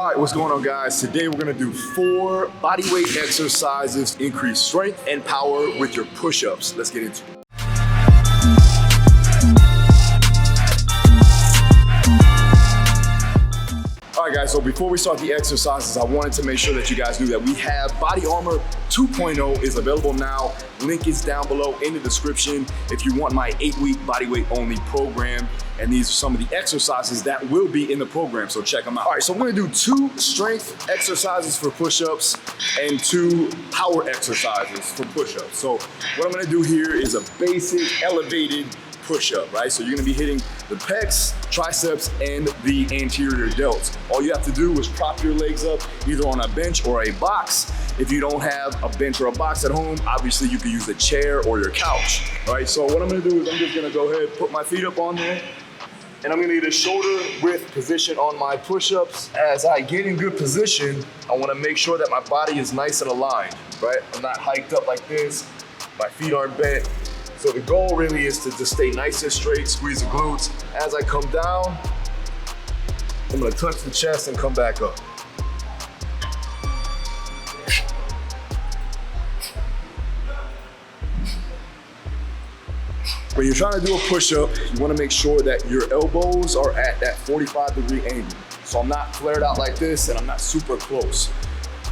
All right, what's going on, guys? Today we're gonna do 4 bodyweight exercises, increase strength and power with your push-ups. Let's get into it. All right, guys, so before we start the exercises, I wanted to make sure that you guys knew that we have Body Armor 2.0 is available now. Link is down below in the description if you want my 8-week bodyweight only program. And these are some of the exercises that will be in the program, so check them out. All right, so I'm gonna do 2 strength exercises for push-ups and 2 power exercises for push-ups. So what I'm gonna do here is a basic elevated push-up, right? So you're gonna be hitting the pecs, triceps, and the anterior delts. All you have to do is prop your legs up either on a bench or a box. If you don't have a bench or a box at home, obviously you can use a chair or your couch. All right, so what I'm gonna do is I'm just gonna go ahead, put my feet up on there, and I'm gonna need a shoulder width position on my push-ups. As I get in good position, I wanna make sure that my body is nice and aligned, right? I'm not hiked up like this, my feet aren't bent. So the goal really is to just stay nice and straight, squeeze the glutes. As I come down, I'm gonna touch the chest and come back up. When you're trying to do a push-up, you wanna make sure that your elbows are at that 45-degree angle. So I'm not flared out like this and I'm not super close.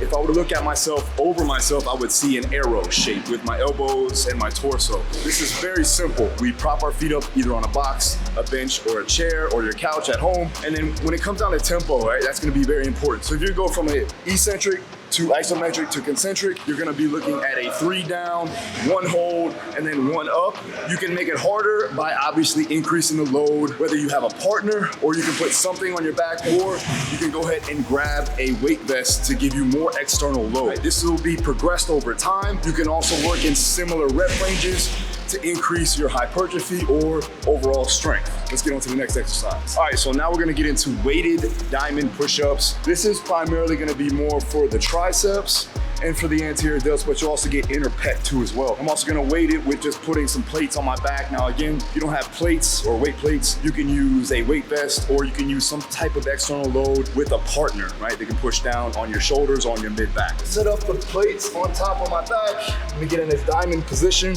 If I were to look at myself over myself, I would see an arrow shape with my elbows and my torso. This is very simple. We prop our feet up either on a box, a bench, or a chair, or your couch at home. And then when it comes down to tempo, right, that's gonna be very important. So if you go from an eccentric to isometric to concentric, you're gonna be looking at a 3 down, 1 hold, and then 1 up. You can make it harder by obviously increasing the load, whether you have a partner or you can put something on your back, or you can go ahead and grab a weight vest to give you more external load. This will be progressed over time. You can also work in similar rep ranges to increase your hypertrophy or overall strength. Let's get on to the next exercise. All right, so now we're gonna get into weighted diamond push-ups. This is primarily gonna be more for the triceps and for the anterior delts, but you also get inner pec too as well. I'm also gonna weight it with just putting some plates on my back. Now again, if you don't have plates or weight plates, you can use a weight vest or you can use some type of external load with a partner, right? They can push down on your shoulders or on your mid-back. Set up the plates on top of my back. Let me get in this diamond position.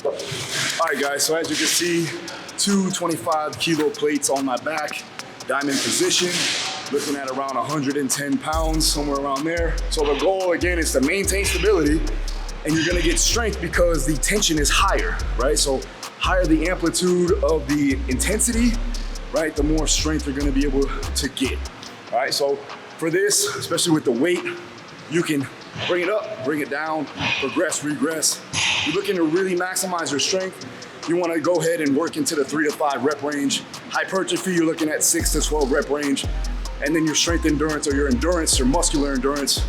All right, guys, so as you can see, 2 25-kilo plates on my back, diamond position, looking at around 110 pounds, somewhere around there. So the goal, again, is to maintain stability, and you're gonna get strength because the tension is higher, right? So higher the amplitude of the intensity, right, the more strength you're gonna be able to get, all right? So for this, especially with the weight, you can bring it up, bring it down, progress, regress. You're looking to really maximize your strength. You wanna go ahead and work into the 3 to 5 rep range. Hypertrophy, you're looking at 6 to 12 rep range. And then your strength endurance or your endurance, your muscular endurance,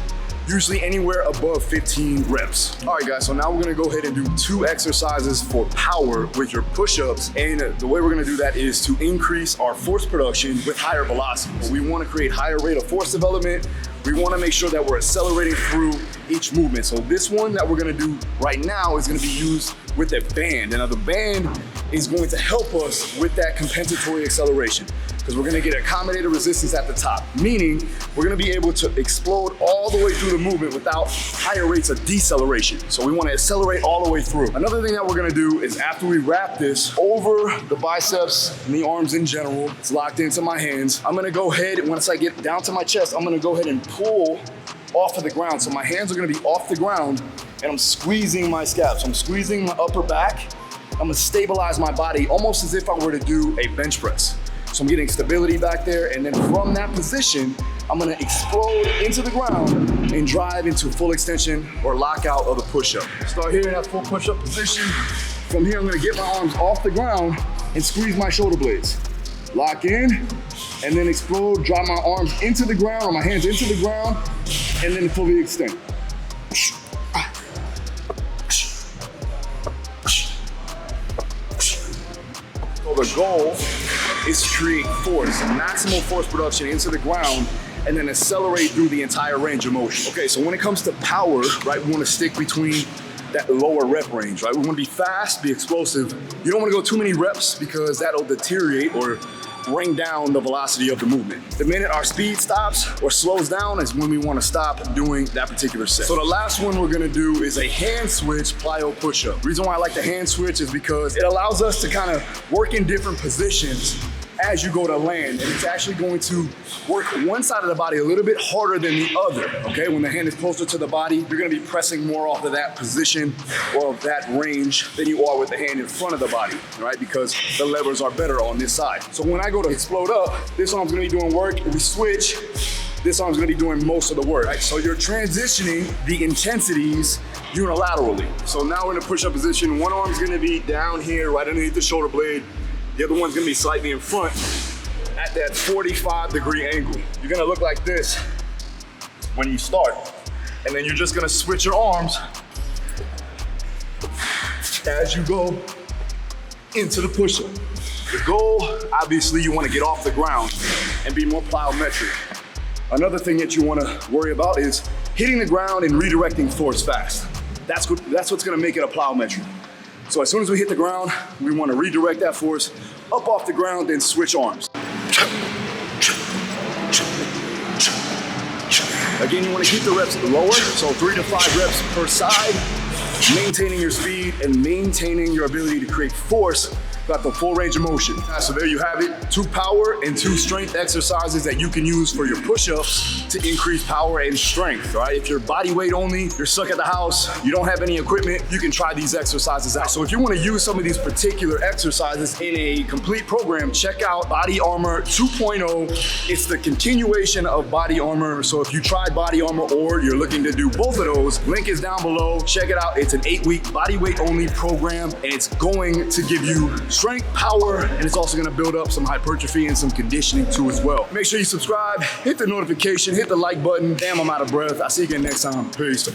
usually anywhere above 15 reps. All right, guys, so now we're gonna go ahead and do 2 exercises for power with your push-ups. And the way we're gonna do that is to increase our force production with higher velocities. We wanna create higher rate of force development. We wanna make sure that we're accelerating through each movement. So this one that we're gonna do right now is gonna be used with a band. And now the band is going to help us with that compensatory acceleration, because we're gonna get accommodated resistance at the top, meaning we're gonna be able to explode all the way through the movement without higher rates of deceleration. So we wanna accelerate all the way through. Another thing that we're gonna do is after we wrap this over the biceps and the arms in general, it's locked into my hands, I'm gonna go ahead, and once I get down to my chest, I'm gonna go ahead and pull off of the ground. So my hands are gonna be off the ground and I'm squeezing my scap. So I'm squeezing my upper back. I'm gonna stabilize my body almost as if I were to do a bench press. So I'm getting stability back there, and then from that position, I'm gonna explode into the ground and drive into full extension or lockout of the push-up. Start here in that full push-up position. From here, I'm gonna get my arms off the ground and squeeze my shoulder blades. Lock in, and then explode, drive my arms into the ground or my hands into the ground, and then fully extend. So the goal is to create force, maximal force production into the ground, and then accelerate through the entire range of motion. Okay, so when it comes to power, right, we wanna stick between that lower rep range, right? We wanna be fast, be explosive. You don't wanna go too many reps because that'll deteriorate or bring down the velocity of the movement. The minute our speed stops or slows down is when we wanna stop doing that particular set. So the last one we're gonna do is a hand switch plyo push-up. The reason why I like the hand switch is because it allows us to kind of work in different positions as you go to land, and it's actually going to work one side of the body a little bit harder than the other, okay? When the hand is closer to the body, you're gonna be pressing more off of that position or of that range than you are with the hand in front of the body, right? Because the levers are better on this side. So when I go to explode up, this arm's gonna be doing work, we switch, this arm's gonna be doing most of the work, right? So you're transitioning the intensities unilaterally. So now we're in a push-up position, one arm's gonna be down here, right underneath the shoulder blade, the other one's gonna be slightly in front at that 45-degree angle. You're gonna look like this when you start. And then you're just gonna switch your arms as you go into the push-up. The goal, obviously, you wanna get off the ground and be more plyometric. Another thing that you wanna worry about is hitting the ground and redirecting force fast. That's what's gonna make it a plyometric. So as soon as we hit the ground, we want to redirect that force up off the ground, then switch arms. Again, you want to keep the reps lower, so 3 to 5 reps per side, maintaining your speed and maintaining your ability to create force throughout the full range of motion. So there you have it, 2 power and 2 strength exercises that you can use for your push-ups to increase power and strength, right? If you're body weight only, you're stuck at the house, you don't have any equipment, you can try these exercises out. So if you want to use some of these particular exercises in a complete program, check out Body Armor 2.0. It's the continuation of Body Armor. So if you tried Body Armor or you're looking to do both of those, link is down below. Check it out. It's an 8-week body weight only program, and it's going to give you strength, power, and it's also gonna build up some hypertrophy and some conditioning too as well. Make sure you subscribe, hit the notification, hit the like button. Damn, I'm out of breath. I'll see you again next time. Peace.